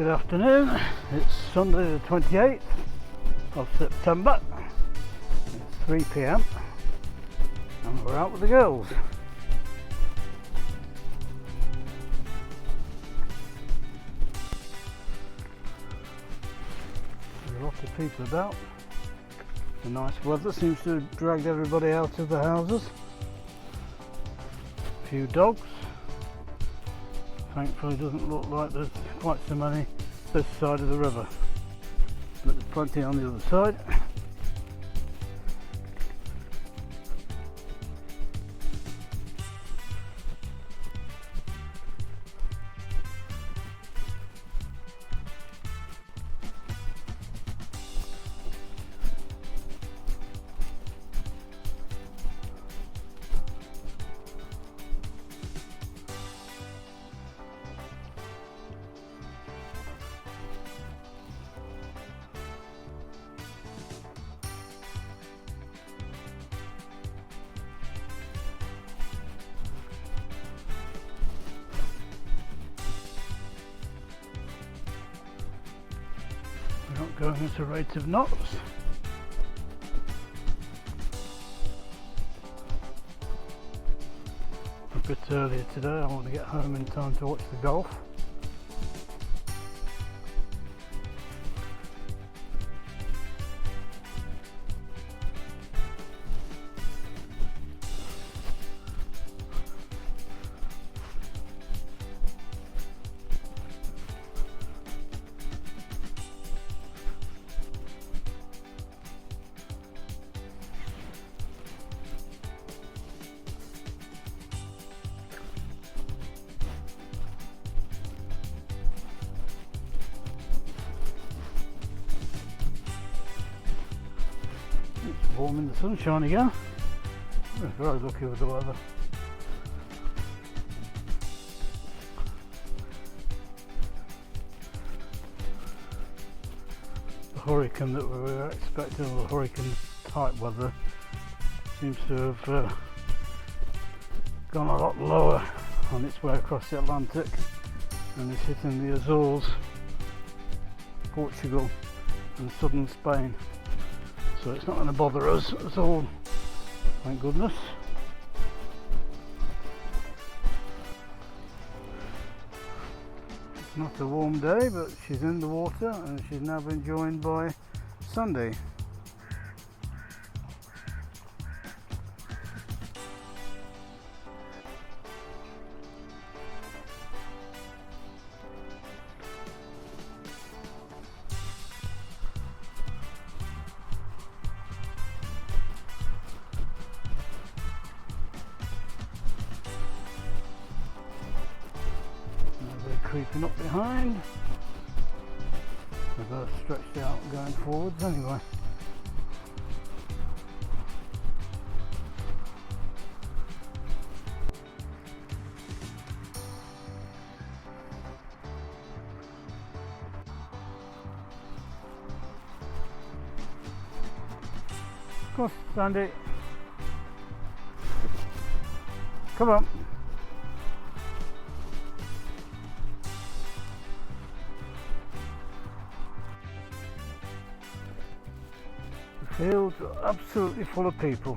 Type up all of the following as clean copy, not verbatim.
Good afternoon, it's Sunday the 28th of September, it's 3 p.m. and we're out with the girls. There's a lot of people about. The nice weather seems to have dragged everybody out of the houses. A few dogs. Thankfully, doesn't look like there's quite so many this side of the river, but there's plenty on the other side. We're not going at a rate of knots. A bit earlier today, I want to get home in time to watch the golf. It's warm in the sunshine again. We're very lucky with the weather. The hurricane that we were expecting, or the hurricane type weather, seems to have gone a lot lower on its way across the Atlantic and is hitting the Azores, Portugal and southern Spain. So it's not going to bother us at all, thank goodness. It's not a warm day, but she's in the water and she's now been joined by Sandy. Creeping up behind. They're both stretched out going forwards anyway. Come on, Sandy. Come on. The fields are absolutely full of people.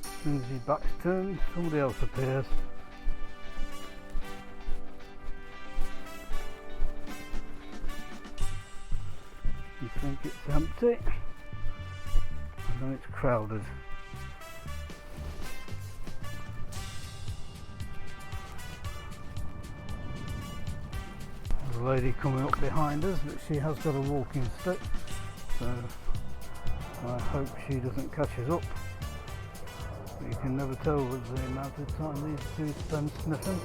As soon as your back's turned, somebody else appears. You think it's empty, and then it's crowded. There's a lady coming up behind us, but she has got a walking stick, so I hope she doesn't catch us up. But you can never tell with the amount of time these two spend sniffing.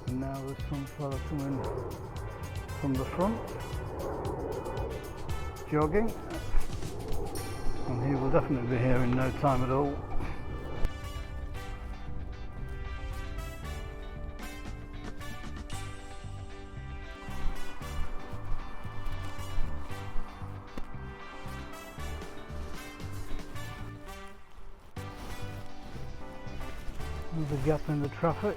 And now there's some fella coming from the front, jogging, and he will definitely be here in no time at all. There's a gap in the traffic.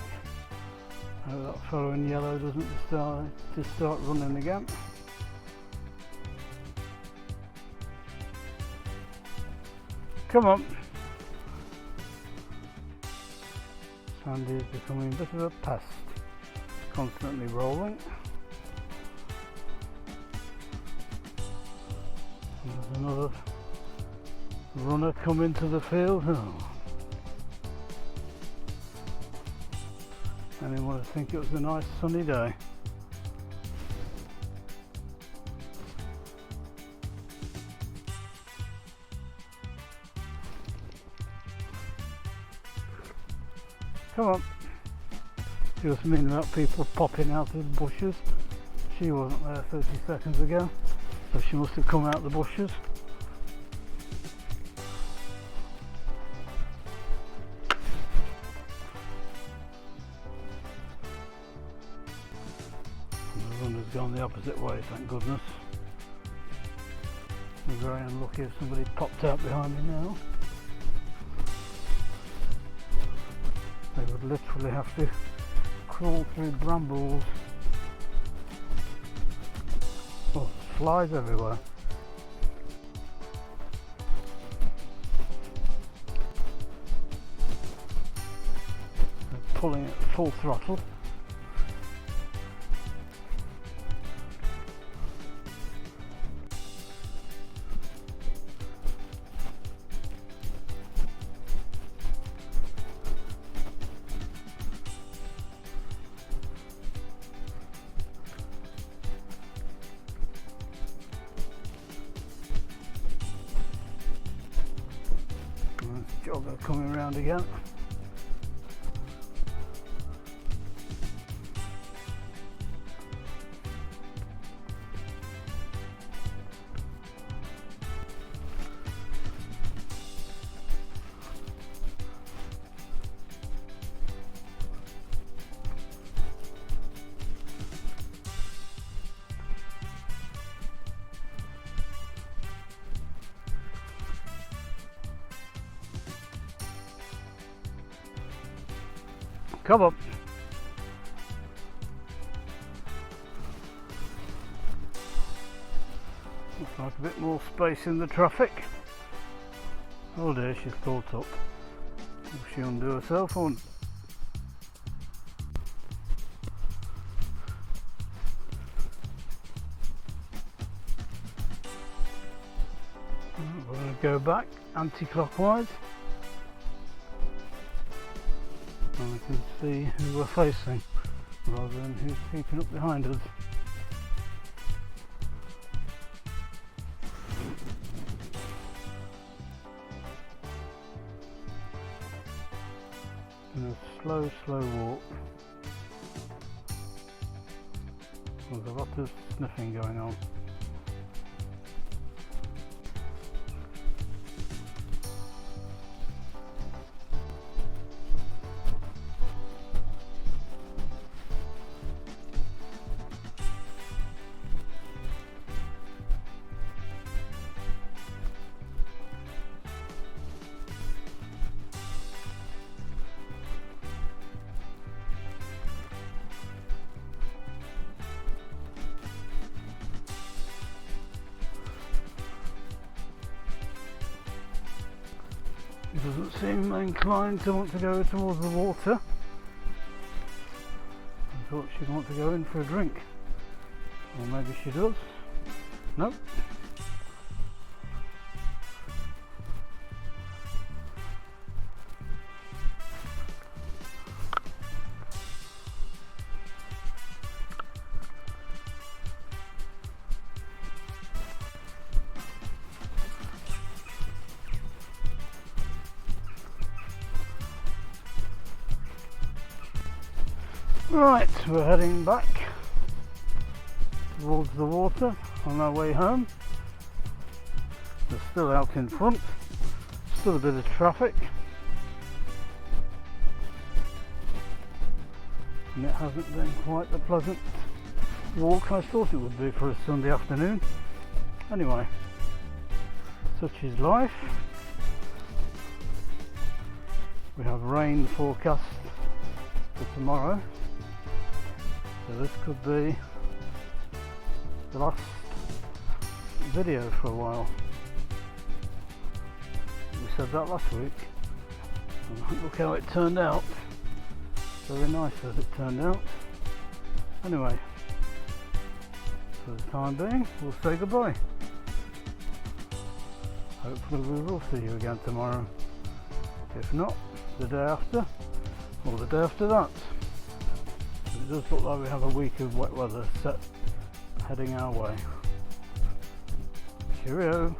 That fellow in yellow doesn't start running again. Come on. Sandy is becoming a bit of a pest, constantly rolling. There's another runner come into the field. Oh. Anyone would think it was a nice sunny day. Come on. Just mean about people popping out of the bushes. She wasn't there 30 seconds ago, so she must have come out of the bushes. The runner's gone the opposite way, thank goodness. I'm very unlucky if somebody popped out behind me now. They would literally have to crawl through brambles. Oh, flies everywhere. They're pulling at full throttle. Jogger coming round again. Come on. Looks like a bit more space in the traffic. Oh dear, she's caught up. Will she undo herself or? We're going to go back anti-clockwise. And we can see who we're facing rather than who's keeping up behind us. And a slow walk. There's a lot of sniffing going on. He doesn't seem inclined to want to go towards the water. I thought she'd want to go in for a drink. Or maybe she does. Nope. Right, we're heading back towards the water on our way home. They're still out in front, still a bit of traffic, and it hasn't been quite the pleasant walk I thought it would be for a Sunday afternoon. Anyway, such is life. We have rain forecast for tomorrow, so this could be the last video for a while. We said that last week, and look how it turned out. Very nice as it turned out. Anyway, for the time being, we'll say goodbye. Hopefully we will see you again tomorrow. If not, the day after, or the day after that. It does look like we have a week of wet weather set heading our way. Cheerio!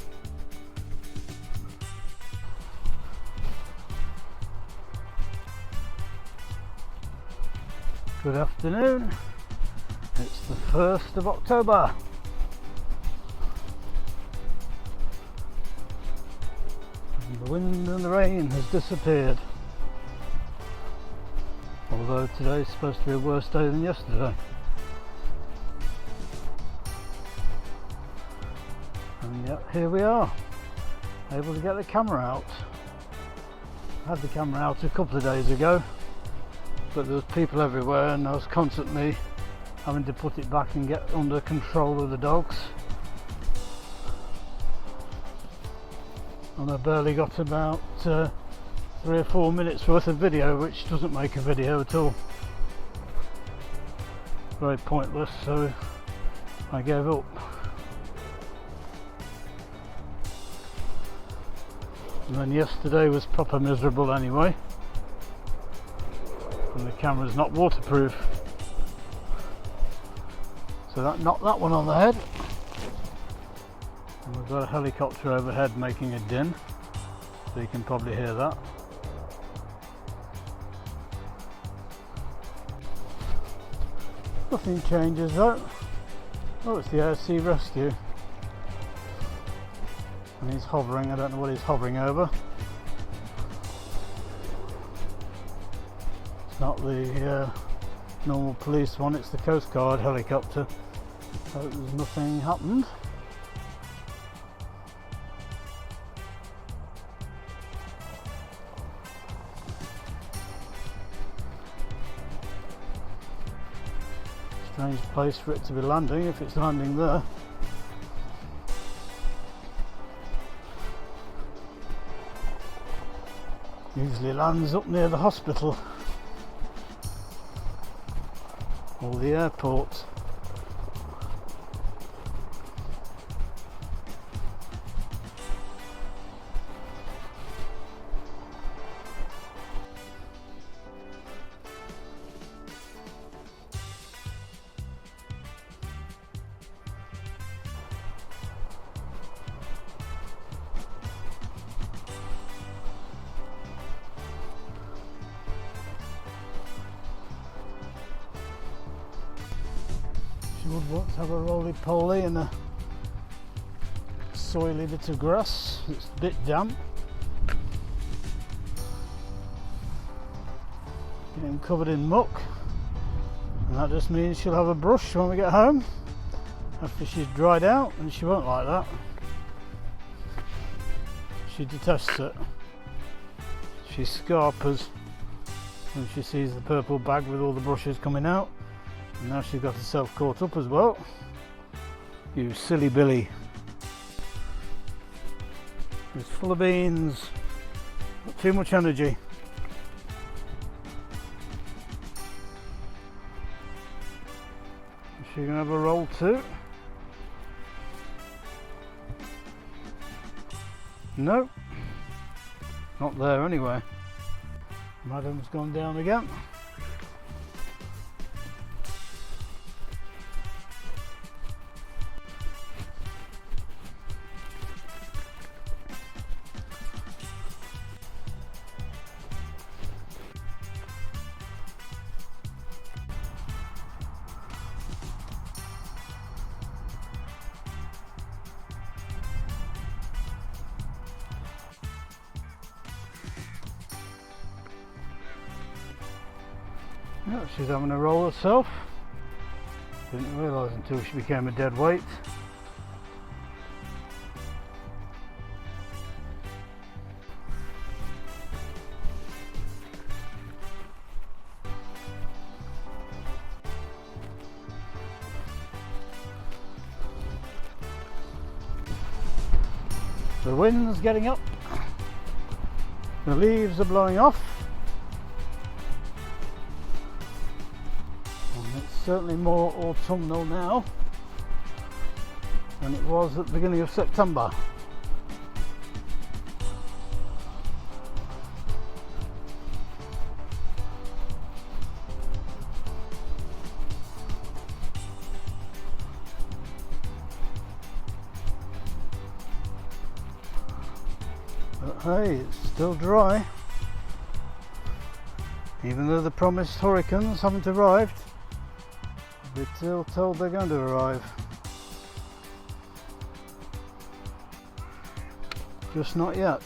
Good afternoon. It's the 1st of October. And the wind and the rain has disappeared. Although today is supposed to be a worse day than yesterday. And yet here we are, able to get the camera out. I had the camera out a couple of days ago, but there was people everywhere and I was constantly having to put it back and get under control of the dogs. And I barely got about 3 or 4 minutes worth of video, which doesn't make a video at all. Very pointless, so I gave up. And then yesterday was proper miserable anyway. And the camera's not waterproof, so that knocked that one on the head. And we've got a helicopter overhead making a din, so you can probably hear that. Nothing changes though. Oh, it's the ASC rescue, and he's hovering. I don't know what he's hovering over. Not the normal police one, it's the Coast Guard helicopter. So there's nothing happened. Strange place for it to be landing, if it's landing there. Usually lands up near the hospital or the airport. She would want to have a roly-poly and a soily bit of grass. It's a bit damp. Getting covered in muck. And that just means she'll have a brush when we get home after she's dried out, and she won't like that. She detests it. She scarpers when she sees the purple bag with all the brushes coming out. And now she's got herself caught up as well. You silly Billy. It's full of beans. Not too much energy. Is she going to have a roll too? No. Not there anyway. Madam's gone down again. Yeah, she's having a roll herself. Didn't realise until she became a dead weight. The wind's getting up, the leaves are blowing off, and it's certainly more autumnal now than it was at the beginning of September. But hey, it's still dry. Even though the promised hurricanes haven't arrived, we're still told they're going to arrive. Just not yet.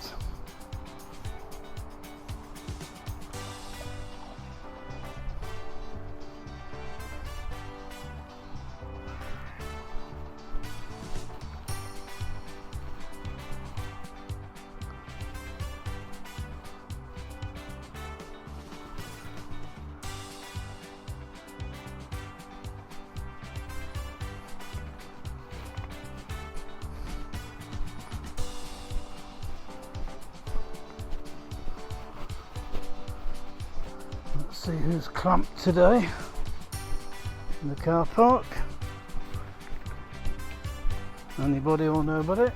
Let's see who's clamped today in the car park. Anybody or nobody?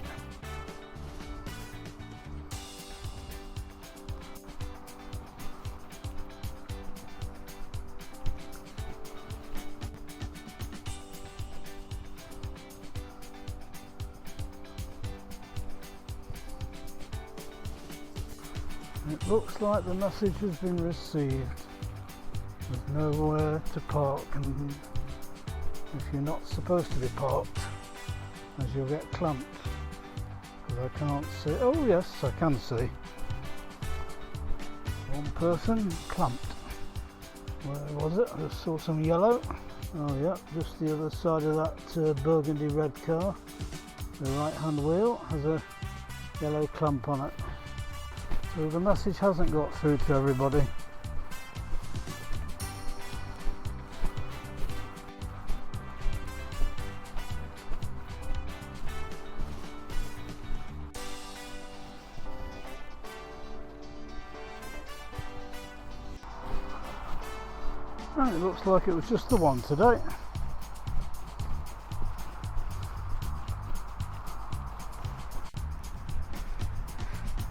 It looks like the message has been received. There's nowhere to park, and if you're not supposed to be parked, as you'll get clamped. Because I can't see. Oh yes, I can see. One person clamped. Where was it? I just saw some yellow. Oh yeah, just the other side of that burgundy red car. The right hand wheel has a yellow clamp on it. So the message hasn't got through to everybody. And it looks like it was just the one today.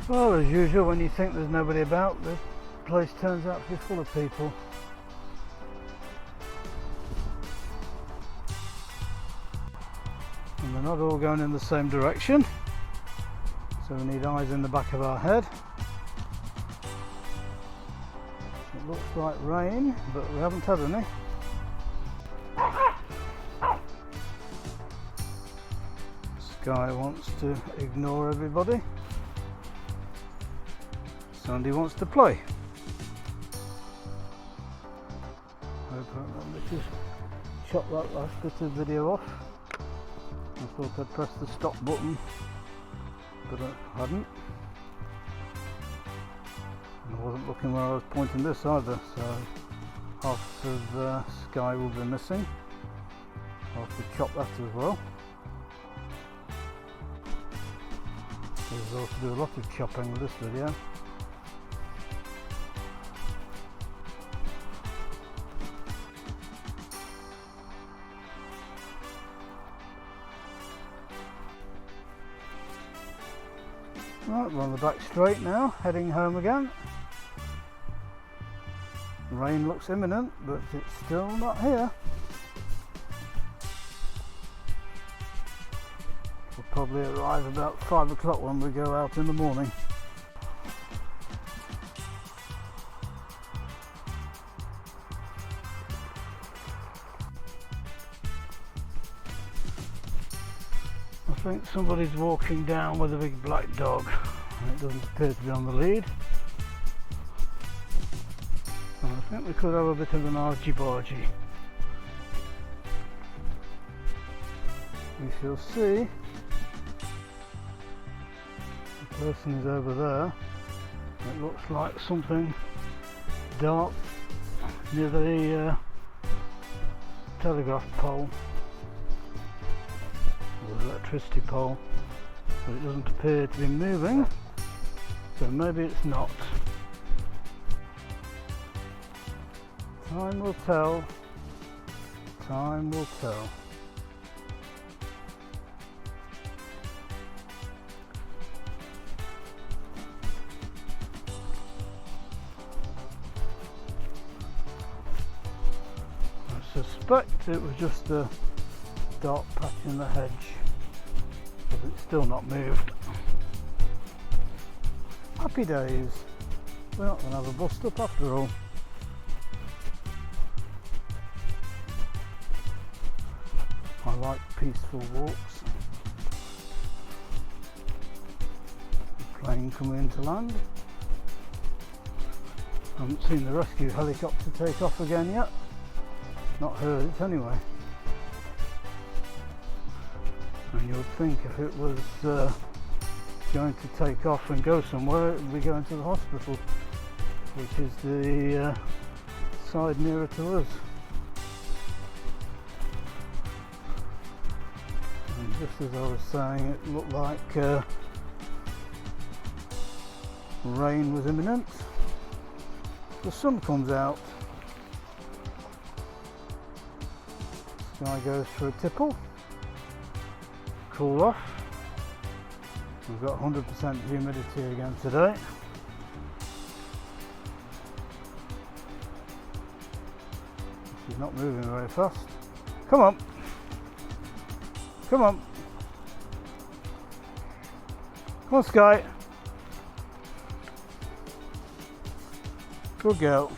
Well, as usual, when you think there's nobody about, the place turns out to be full of people. And they're not all going in the same direction, so we need eyes in the back of our head. It looks like rain, but we haven't had any. Sky wants to ignore everybody. Sandy wants to play. Let me just chop that last bit of video off. I thought I'd press the stop button, but I hadn't. And I wasn't looking where I was pointing this either, so half of the sky will be missing. I'll have to chop that as well. There's also do a lot of chopping with this video. Right, we're on the back straight now, heading home again. Rain looks imminent, but it's still not here. We'll probably arrive about 5 o'clock when we go out in the morning. I think somebody's walking down with a big black dog. It doesn't appear to be on the lead. And I think we could have a bit of an argy-bargy. We shall see. The person is over there. It looks like something dark near the telegraph pole. Electricity pole. but it doesn't appear to be moving, so maybe it's not. Time will tell. Time will tell. I suspect it was just a dark patch in the hedge, but it's still not moved. Happy days. We're not going to have a bust up after all. I like peaceful walks. The plane coming into land. I haven't seen the rescue helicopter take off again yet. Not heard it anyway. And you would think if it was going to take off and go somewhere, it would be going to the hospital, which is the side nearer to us. And just as I was saying, it looked like rain was imminent. The sun comes out. Sky goes for a tipple. Cool off. We've got 100% humidity again today. She's not moving very fast. Come on. Come on. Come on, Sky. Good girl.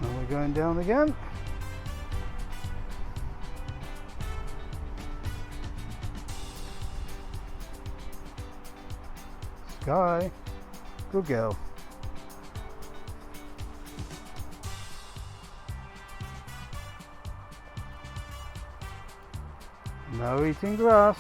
And we're going down again. Sky. Good girl. No eating grass.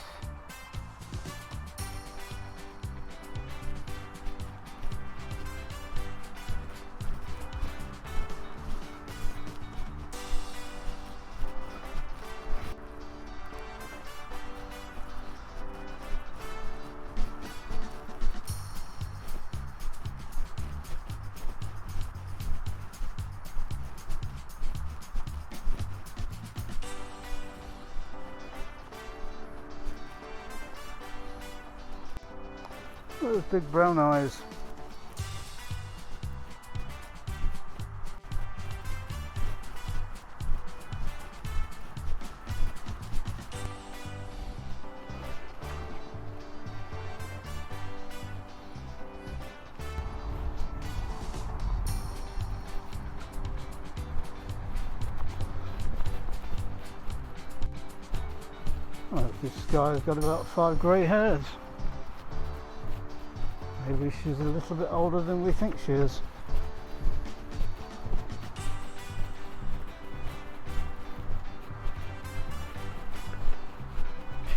Those big brown eyes. Oh, this guy's got about 5 grey hairs. Maybe she's a little bit older than we think she is.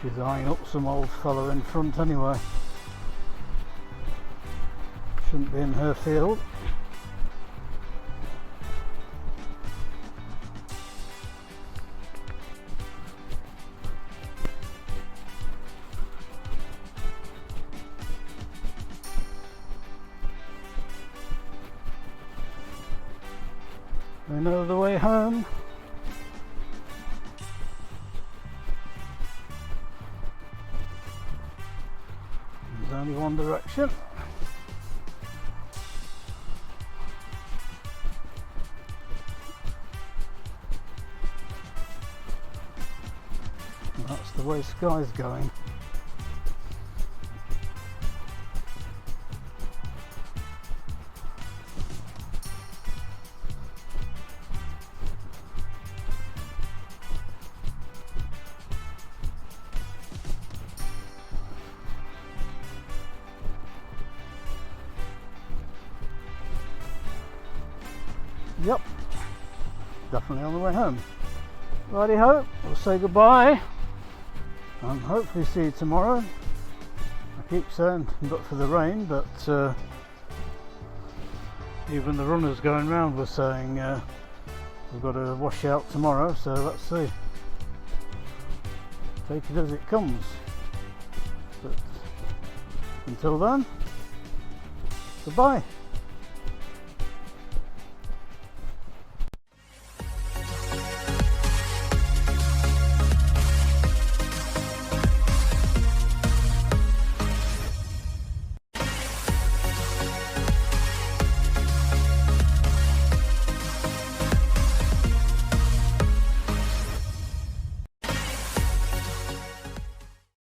She's eyeing up some old fellow in front anyway. Shouldn't be in her field. We know the way home. There's only one direction. And that's the way Sky's going. Yep, definitely on the way home. Righty ho, we'll say goodbye and hopefully see you tomorrow. I keep saying but for the rain, but Even the runners going round were saying we've got to wash out tomorrow, so let's see. Take it as it comes. But until then, goodbye.